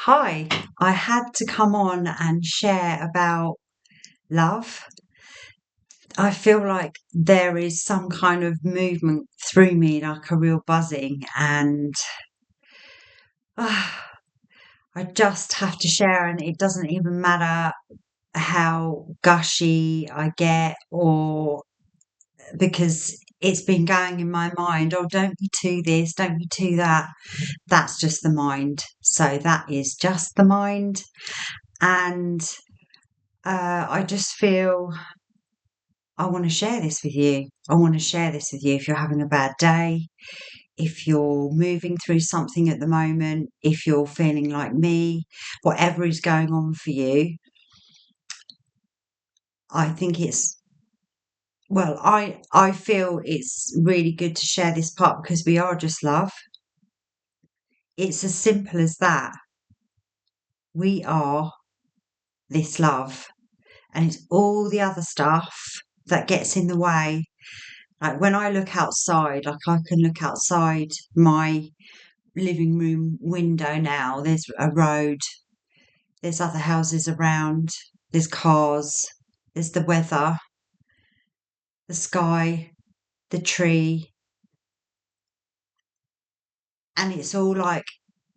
Hi, I had to come on and share about love. I feel like there is some kind of movement through me, like a real buzzing, and ah, I just have to share. And it doesn't even matter how gushy I get, or because it's been going in my mind. Oh, don't be too this, don't be too that. That's just the mind. So that is just the mind, and I just feel I want to share this with you. I want to share this with you if you're having a bad day, if you're moving through something at the moment, if you're feeling like me, whatever is going on for you. I think I feel it's really good to share this part because we are just love. It's as simple as that. We are this love, and it's all the other stuff that gets in the way. Like when I look outside, like I can look outside my living room window now. There's a road, there's other houses around, there's cars, there's the weather, the sky, the tree, and it's all like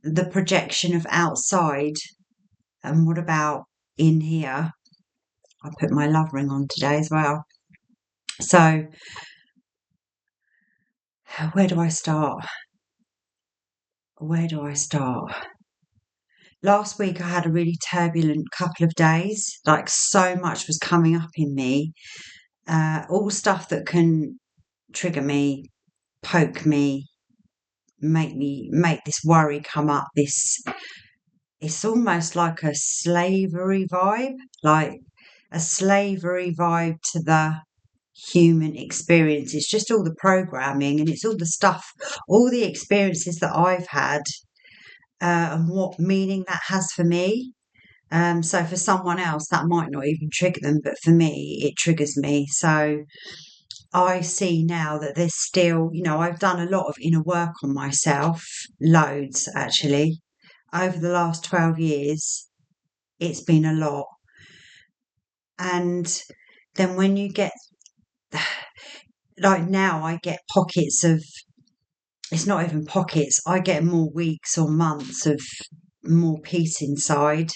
the projection of outside. And what about in here? I put my love ring on today as well. So, where do I start? Where do I start? Last week, I had a really turbulent couple of days. Like, so much was coming up in me, all stuff that can trigger me, poke me, make this worry come up. It's almost like a slavery vibe, like a slavery vibe to the human experience. It's just all the programming and it's all the stuff, all the experiences that I've had, and what meaning that has for me. So for someone else, that might not even trigger them, but for me, it triggers me. So I see now that there's still, I've done a lot of inner work on myself, loads actually, over the last 12 years. It's been a lot. And then when you get, like now, I get pockets of, it's not even pockets, I get more weeks or months of more peace inside.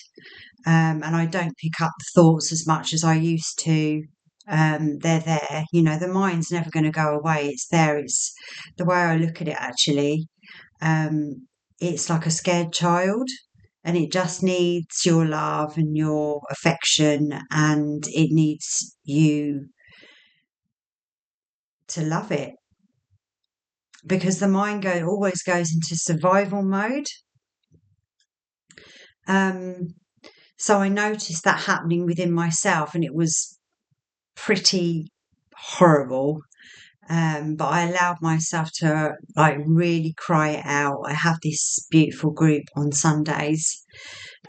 And I don't pick up the thoughts as much as I used to. They're there, the mind's never going to go away. It's there. It's the way I look at it, actually. It's like a scared child, and it just needs your love and your affection, and it needs you to love it, because the mind always goes into survival mode. Um, so I noticed that happening within myself, and it was pretty horrible. But I allowed myself to like really cry it out. I have this beautiful group on Sundays,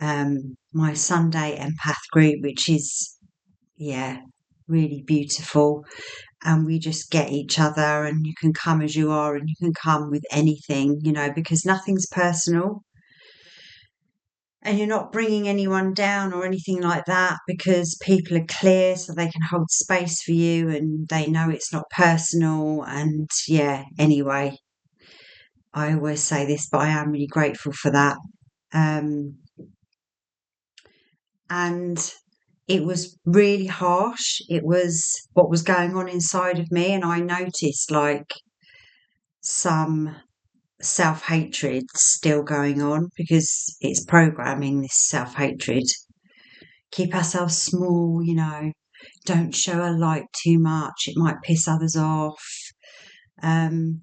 my Sunday empath group, which is, yeah, really beautiful. And we just get each other, and you can come as you are, and you can come with anything, because nothing's personal. And you're not bringing anyone down or anything like that, because people are clear, so they can hold space for you and they know it's not personal. And yeah, anyway, I always say this, but I am really grateful for that. Um, and it was really harsh. It was what was going on inside of me. And I noticed like some self hatred still going on, because it's programming, this self hatred. Keep ourselves small, don't show a light too much, it might piss others off. Um,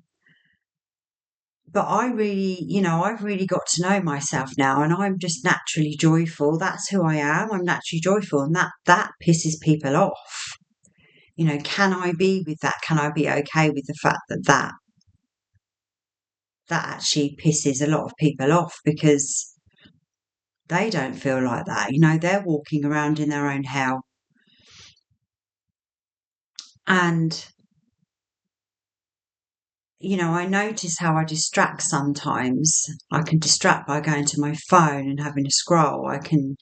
but I've really got to know myself now, and I'm just naturally joyful. That's who I am. I'm naturally joyful, and that pisses people off. Can I be with that? Can I be okay with the fact that actually pisses a lot of people off, because they don't feel like that. They're walking around in their own hell. And I notice how I distract sometimes. I can distract by going to my phone and having a scroll. I can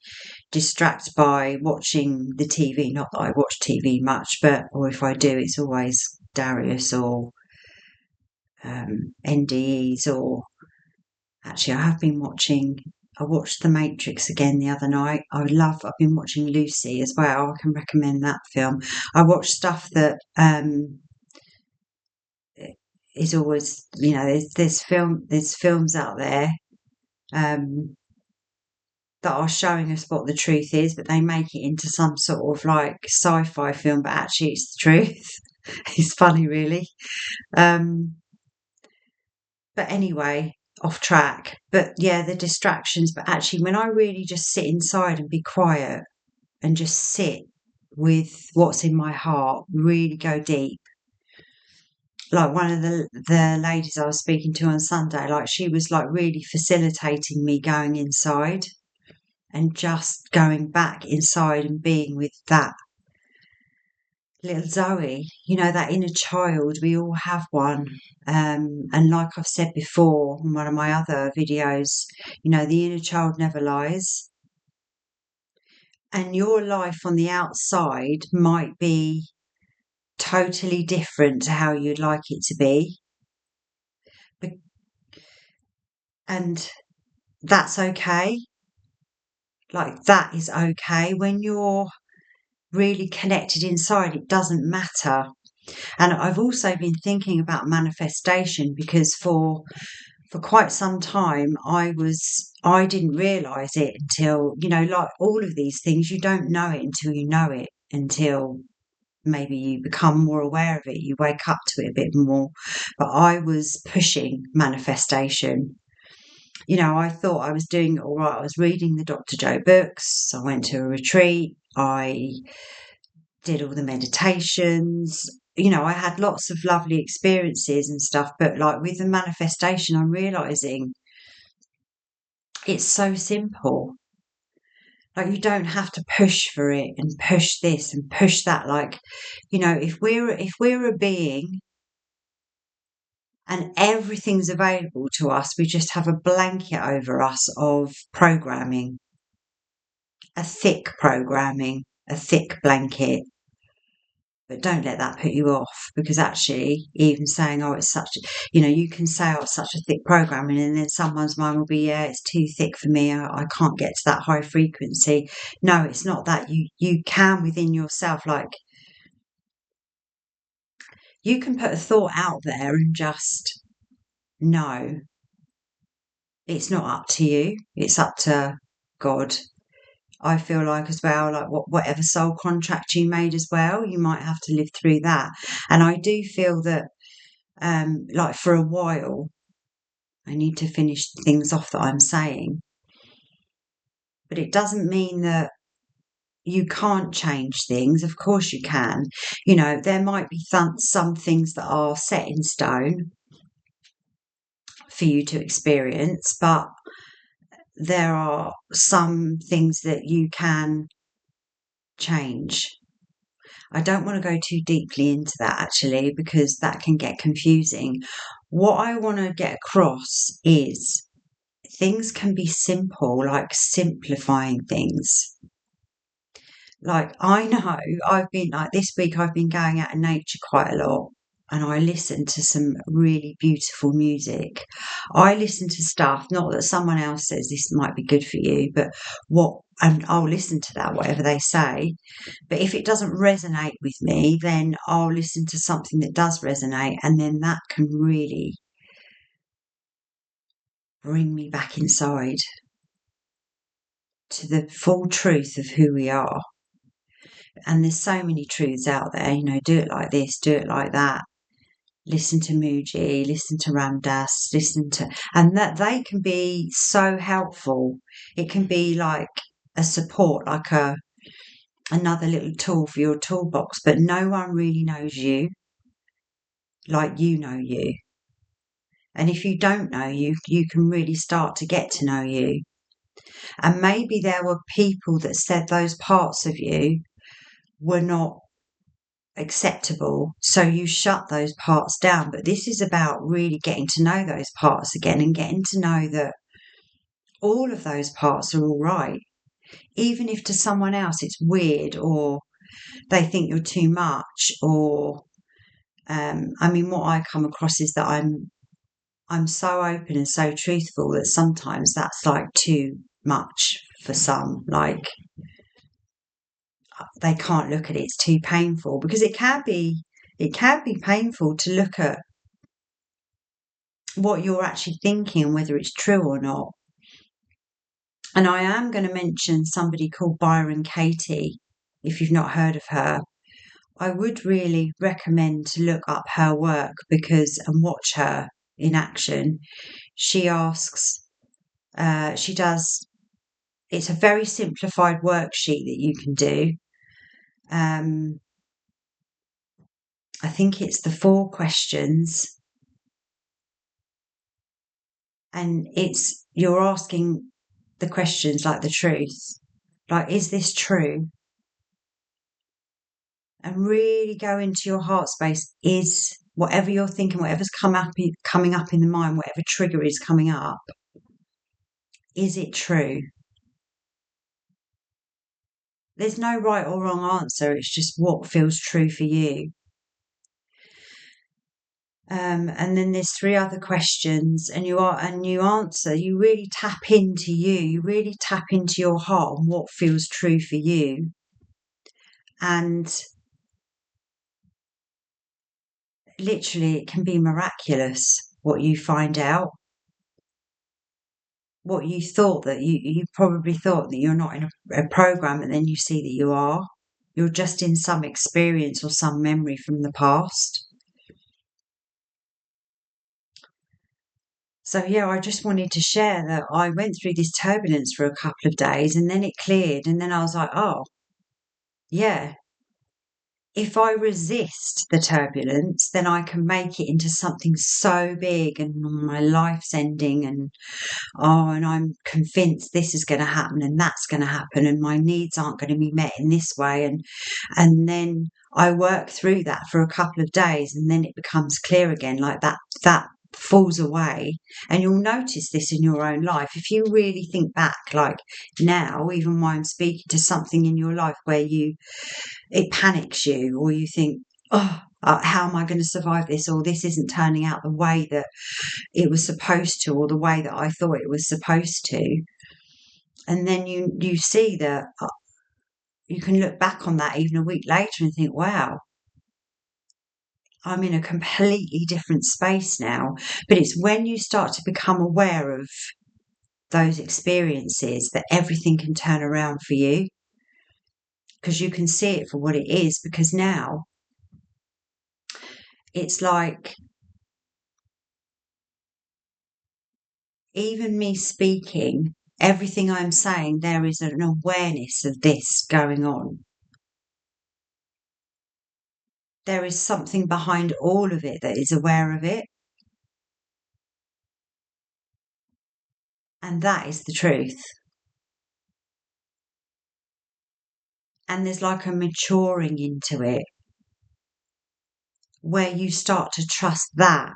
distract by watching the TV. Not that I watch TV much, or if I do, it's always Darius or NDEs, or actually, I watched The Matrix again the other night. I've been watching Lucy as well. I can recommend that film. I watch stuff that is always, there's films out there um, that are showing us what the truth is, but they make it into some sort of like sci-fi film, but actually it's the truth. It's funny, really. Um, but anyway, off track. But yeah, the distractions. But actually, when I really just sit inside and be quiet and just sit with what's in my heart, really go deep. Like one of the ladies I was speaking to on Sunday, like she was like really facilitating me going inside and just going back inside and being with that little Zoe, that inner child. We all have one. And like I've said before in one of my other videos, the inner child never lies. And your life on the outside might be totally different to how you'd like it to be. And that's okay. Like, that is okay. When you're really connected inside, it doesn't matter. And I've also been thinking about manifestation because for quite some time I didn't realize it until, like all of these things, you don't know it until you know it, until maybe you become more aware of it, you wake up to it a bit more. But I was pushing manifestation. I thought I was doing it all right. I was reading the Dr. Joe books. I went to a retreat. I did all the meditations. I had lots of lovely experiences and stuff. But like with the manifestation, I'm realizing it's so simple. Like you don't have to push for it and push this and push that. Like, if we're a being and everything's available to us, we just have a blanket over us of programming, a thick programming, a thick blanket. But don't let that put you off, because actually, even saying, oh, it's such, you can say, oh, it's such a thick programming, and then someone's mind will be, yeah, it's too thick for me. I can't get to that high frequency. No, it's not that. You can within yourself, like, you can put a thought out there and just know it's not up to you. It's up to God. I feel like as well, like whatever soul contract you made as well, you might have to live through that. And I do feel that, like for a while, I need to finish things off that I'm saying, but it doesn't mean that you can't change things. Of course you can. There might be some things that are set in stone for you to experience, but there are some things that you can change. I don't want to go too deeply into that actually, because that can get confusing. What I want to get across is things can be simple, like simplifying things. Like, I know I've been like this week, I've been going out in nature quite a lot, and I listen to some really beautiful music. I listen to stuff, not that someone else says this might be good for you, but and I'll listen to that, whatever they say. But if it doesn't resonate with me, then I'll listen to something that does resonate, and then that can really bring me back inside to the full truth of who we are. And there's so many truths out there, do it like this, do it like that. Listen to Mooji, listen to Ramdas, and that they can be so helpful. It can be like a support, like another little tool for your toolbox, but no one really knows you like you know you. And if you don't know you, you can really start to get to know you. And maybe there were people that said those parts of you were not acceptable. So you shut those parts down. But this is about really getting to know those parts again and getting to know that all of those parts are all right. Even if to someone else it's weird or they think you're too much or I mean what I come across is that I'm so open and so truthful that sometimes that's like too much for some. Like they can't look at it, it's too painful because it can be painful to look at what you're actually thinking and whether it's true or not. And I am going to mention somebody called Byron Katie. If you've not heard of her, I would really recommend to look up her work and watch her in action. She asks, she does, it's a very simplified worksheet that you can do. I think it's the 4 questions, and you're asking the questions like the truth. Like, is this true? And really go into your heart space. Is whatever you're thinking, whatever's coming up in the mind, whatever trigger is coming up, is it true? There's no right or wrong answer. It's just what feels true for you. And then there's 3 other questions, and you answer. You really tap into you. You really tap into your heart and what feels true for you. And literally, it can be miraculous what you find out. What you thought that you probably thought that you're not in a program, and then you see that you are. You're just in some experience or some memory from the past. So yeah, I just wanted to share that I went through this turbulence for a couple of days and then it cleared. And then I was like, oh, yeah, if I resist the turbulence, then I can make it into something so big and my life's ending and I'm convinced this is going to happen and that's going to happen and my needs aren't going to be met in this way. And then I work through that for a couple of days and then it becomes clear again, like that falls away. And you'll notice this in your own life. If you really think back, like now, even while I'm speaking, to something in your life where it panics you or you think, oh, how am I going to survive this? Or this isn't turning out the way that it was supposed to, or the way that I thought it was supposed to. And then you see that you can look back on that even a week later and think, wow, I'm in a completely different space now. But it's when you start to become aware of those experiences that everything can turn around for you, because you can see it for what it is. Because now it's like, even me speaking, everything I'm saying, there is an awareness of this going on. There is something behind all of it that is aware of it. And that is the truth. And there's like a maturing into it where you start to trust that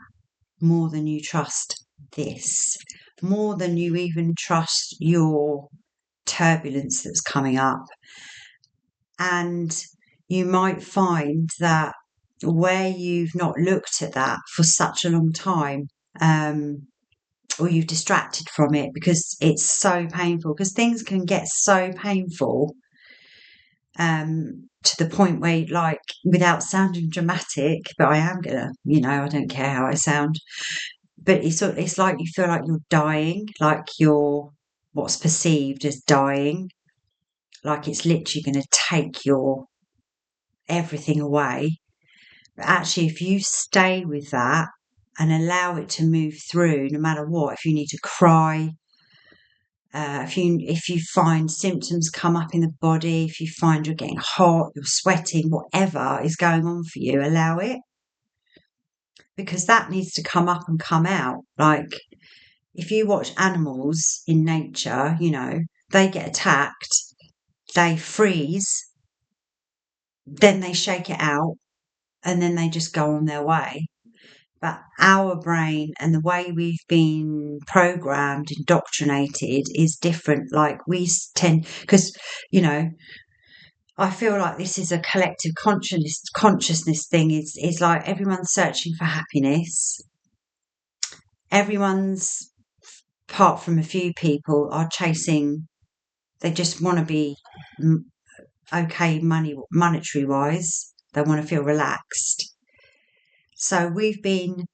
more than you trust this, more than you even trust your turbulence that's coming up. And you might find that where you've not looked at that for such a long time, or you've distracted from it because it's so painful, because things can get so painful to the point where, like, without sounding dramatic, but I am gonna, I don't care how I sound, but it's like you feel like you're dying, like you're what's perceived as dying, like it's literally going to take your everything away. But actually, if you stay with that and allow it to move through, no matter what, if you need to cry, if you find symptoms come up in the body, if you find you're getting hot, you're sweating, whatever is going on for you, allow it, because that needs to come up and come out. Like, if you watch animals in nature, they get attacked, they freeze, then they shake it out, and then they just go on their way. But our brain and the way we've been programmed, indoctrinated is different. Like we tend, because, you know, I feel like this is a collective consciousness thing. Is like everyone's searching for happiness. Everyone's, apart from a few people, are chasing. They just want to be okay, monetary wise. They want to feel relaxed. So we've been,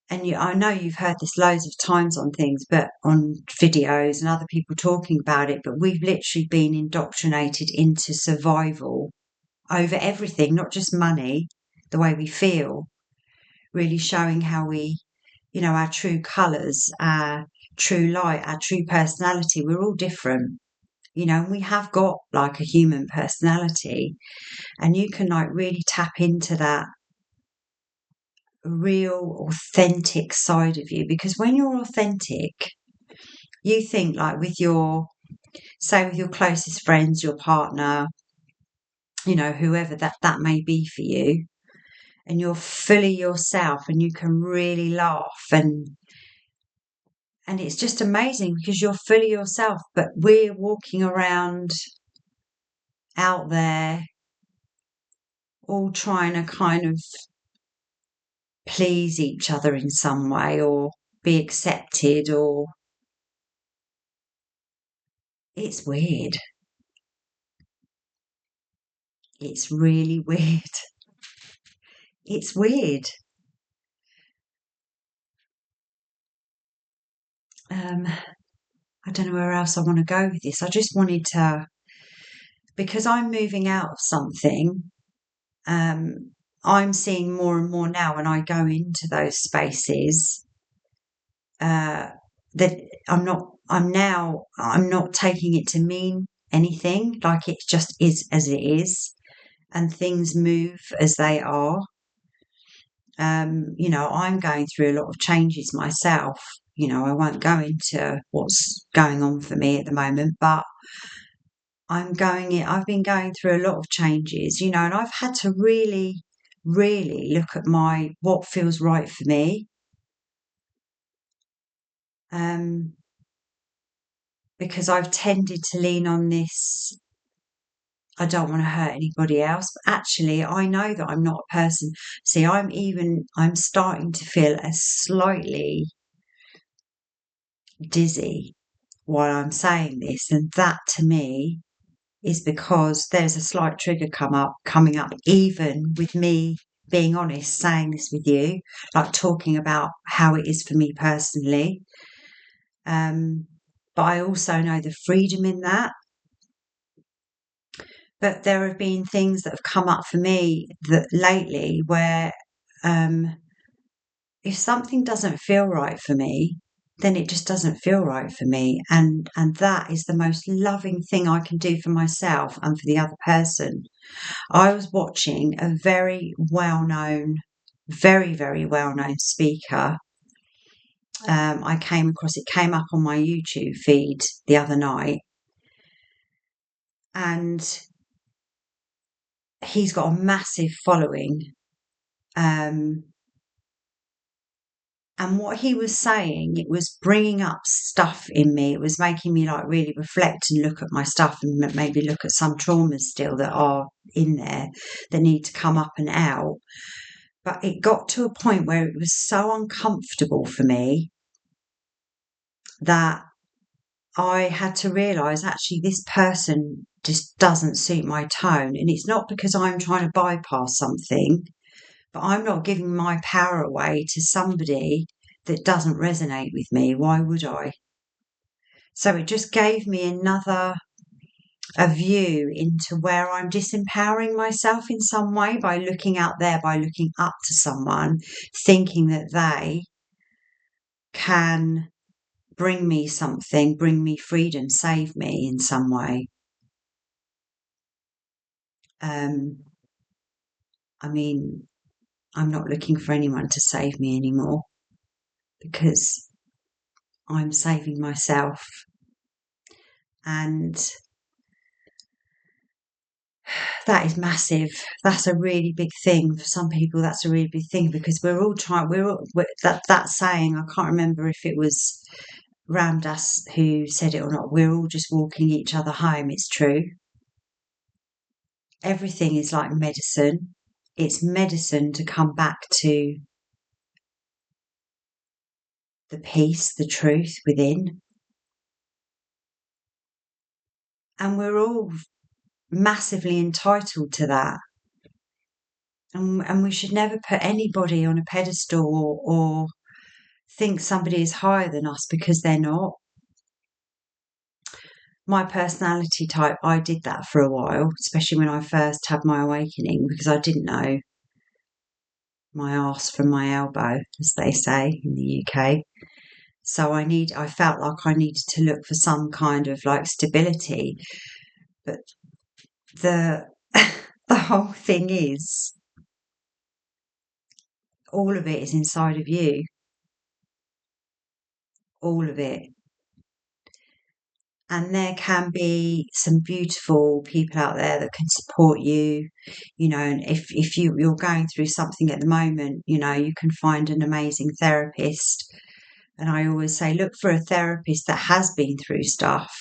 and I know you've heard this loads of times on things, but on videos and other people talking about it. But we've literally been indoctrinated into survival over everything, not just money, the way we feel, really showing how we, our true colours, our true light, our true personality. We're all different, and we have got like a human personality, and you can like really tap into that real authentic side of you, because when you're authentic, you think like with your closest friends, your partner, whoever that may be for you, and you're fully yourself and you can really laugh, and it's just amazing because you're fully yourself. But we're walking around out there all trying to kind of please each other in some way or be accepted, or it's weird. It's really weird. It's weird. I don't know where else I want to go with this. I just wanted to, because I'm moving out of something, I'm seeing more and more now when I go into those spaces, that I'm not taking it to mean anything. Like it just is as it is, and things move as they are. I'm going through a lot of changes myself. I won't go into what's going on for me at the moment, but I've been going through a lot of changes, and I've had to really, really look at what feels right for me. Um, because I've tended to lean on this, I don't want to hurt anybody else. But actually, I know that I'm not a person. See, I'm starting to feel a slightly dizzy while I'm saying this. And that to me is because there's a slight trigger coming up, even with me being honest, saying this with you, like talking about how it is for me personally. But I also know the freedom in that. But there have been things that have come up for me that lately where, if something doesn't feel right for me, then it just doesn't feel right for me. And that is the most loving thing I can do for myself and for the other person. I was watching a very well-known, very, very well-known speaker. It came up on my YouTube feed the other night, and he's got a massive following. Um, and what he was saying, it was bringing up stuff in me. It was making me like really reflect and look at my stuff, and maybe look at some traumas still that are in there that need to come up and out. But it got to a point where it was so uncomfortable for me that I had to realise actually this person just doesn't suit my tone. And it's not because I'm trying to bypass something, but I'm not giving my power away to somebody that doesn't resonate with me. Why would I? So it just gave me a view into where I'm disempowering myself in some way by looking out there, by looking up to someone, thinking that they can bring me something, bring me freedom, save me in some way. I mean, I'm not looking for anyone to save me anymore because I'm saving myself. And that is massive. That's a really big thing for some people. That's a really big thing because that saying. I can't remember if it was Ram Dass who said it or not. We're all just walking each other home. It's true. Everything is like medicine. It's medicine to come back to the peace, the truth within. And we're all massively entitled to that. And we should never put anybody on a pedestal or think somebody is higher than us because they're not. My personality type, I did that for a while, especially when I first had my awakening, because I didn't know my arse from my elbow, as they say in the UK. So I felt like I needed to look for some kind of like stability. But the the whole thing is all of it is inside of you. All of it. And there can be some beautiful people out there that can support you, and if you're going through something at the moment, you can find an amazing therapist. And I always say, look for a therapist that has been through stuff,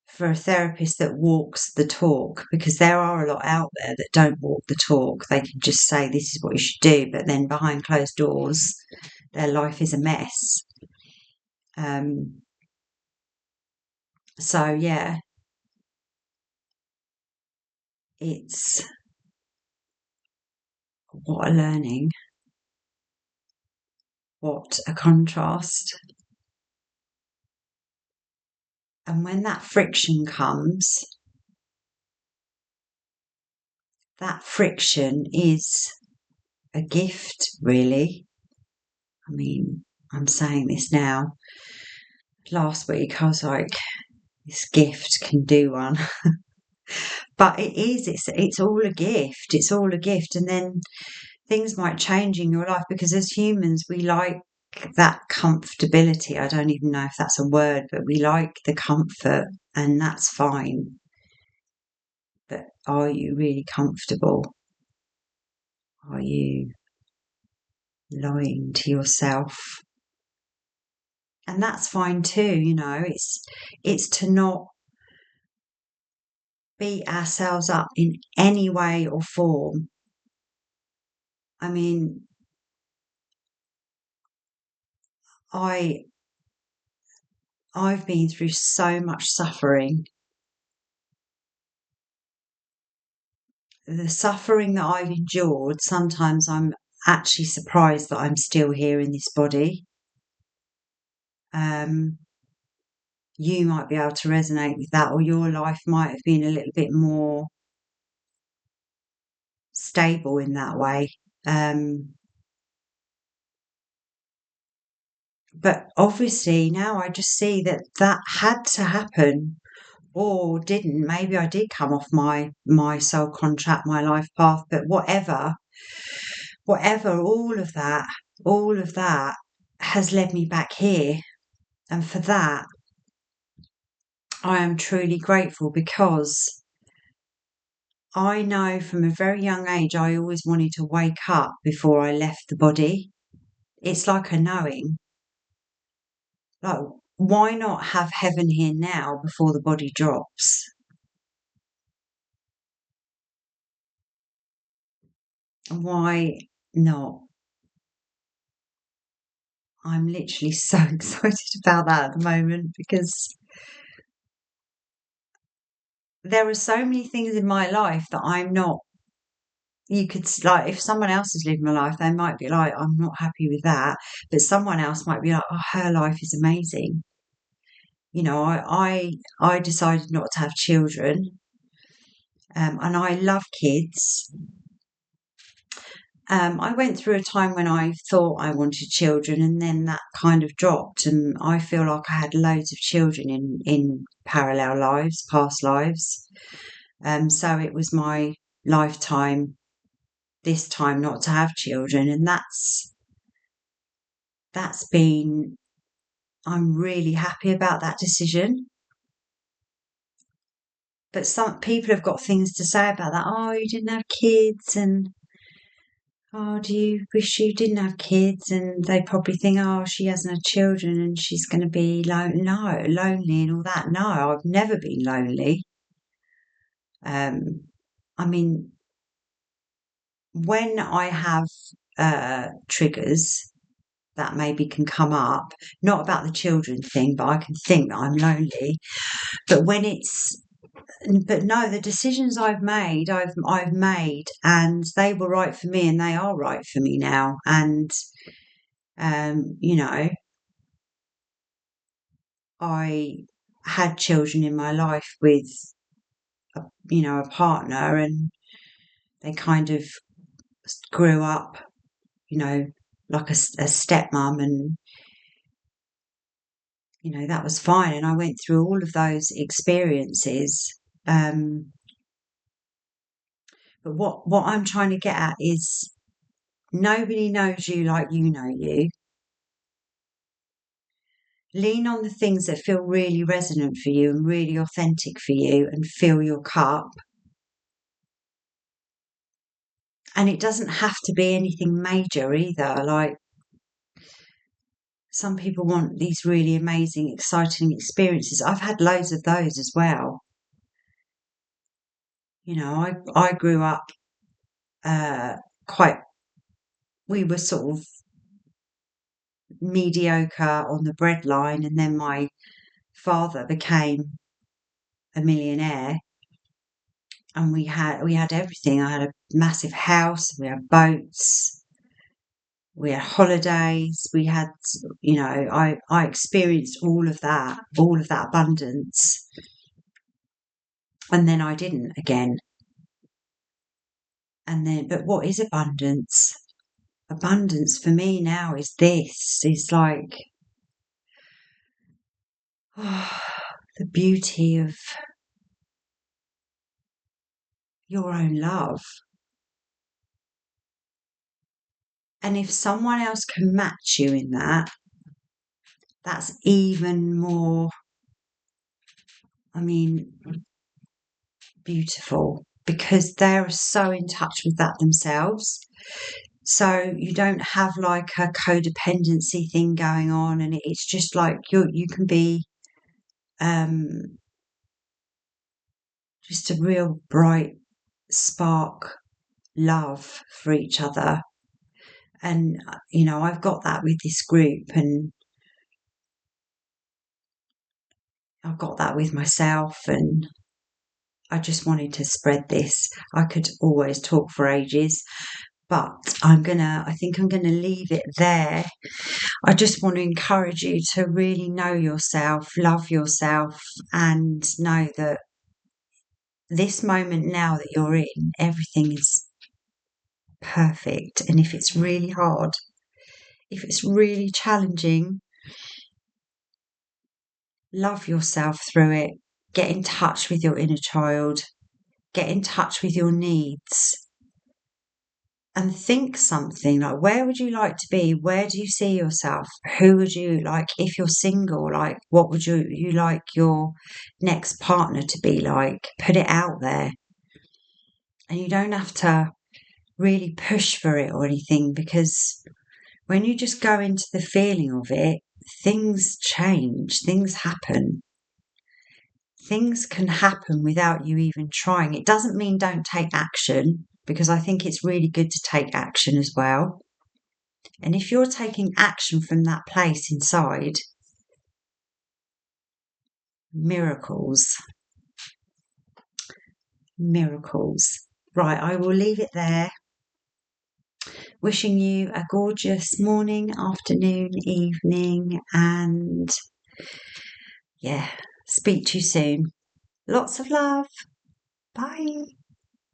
for a therapist that walks the talk, because there are a lot out there that don't walk the talk. They can just say, this is what you should do, but then behind closed doors, their life is a mess. So, yeah, it's what a learning, what a contrast. And when that friction comes, that friction is a gift, really. I mean, I'm saying this now. Last week, I was like, this gift can do one. But it's all a gift. It's all a gift. And then things might change in your life because as humans, we like that comfortability. I don't even know if that's a word, but we like the comfort, and that's fine. But are you really comfortable? Are you lying to yourself? And that's fine too, it's to not beat ourselves up in any way or form. I mean, I I've been through so much suffering. The suffering that I've endured, sometimes I'm actually surprised that I'm still here in this body. You might be able to resonate with that, or your life might have been a little bit more stable in that way. But obviously now I just see that that had to happen or didn't. Maybe I did come off my soul contract, my life path, but whatever, all of that has led me back here. And for that, I am truly grateful because I know from a very young age I always wanted to wake up before I left the body. It's like a knowing. Like, why not have heaven here now before the body drops? Why not? I'm literally so excited about that at the moment because there are so many things in my life that I'm not. You could like if someone else is living a life, they might be like, I'm not happy with that, but someone else might be like, oh, her life is amazing. I decided not to have children, and I love kids. I went through a time when I thought I wanted children, and then that kind of dropped, and I feel like I had loads of children in parallel lives, past lives. So it was my lifetime this time not to have children, and that's been. I'm really happy about that decision. But some people have got things to say about that. Oh, you didn't have kids, and oh, do you wish you didn't have kids? And they probably think, oh, she hasn't had children and she's going to be lonely and all that. No, I've never been lonely. I mean, when I have triggers that maybe can come up, not about the children thing, but I can think that I'm lonely. But no, the decisions I've made, I've made, and they were right for me, and they are right for me now. And you know, I had children in my life with, a partner, and they kind of grew up, like a stepmom, and that was fine. And I went through all of those experiences. But what I'm trying to get at is nobody knows you like you know you. Lean on the things that feel really resonant for you and really authentic for you, and fill your cup. And it doesn't have to be anything major either. Like, some people want these really amazing, exciting experiences. I've had loads of those as well. I grew up quite, we were sort of mediocre on the breadline, and then my father became a millionaire, and we had everything. I had a massive house, we had boats, we had holidays, we had, I experienced all of that abundance. And then I didn't again. But what is abundance? Abundance for me now is like, the beauty of your own love. And if someone else can match you in that, that's even more, beautiful, because they're so in touch with that themselves. So you don't have like a codependency thing going on, and it's just like you can be just a real bright spark love for each other. And I've got that with this group, and I've got that with myself, and I just wanted to spread this. I could always talk for ages, but I think I'm gonna leave it there. I just want to encourage you to really know yourself, love yourself, and know that this moment now that you're in, everything is perfect. And if it's really hard, if it's really challenging, love yourself through it. Get in touch with your inner child. Get in touch with your needs. And think something like, where would you like to be? Where do you see yourself? Who would you like, if you're single, like, what would you like your next partner to be like? Put it out there. And you don't have to really push for it or anything, because when you just go into the feeling of it, things change, things happen. Things can happen without you even trying. It doesn't mean don't take action, because I think it's really good to take action as well. And if you're taking action from that place inside, miracles. Right, I will leave it there. Wishing you a gorgeous morning, afternoon, evening, and speak to you soon. Lots of love. Bye.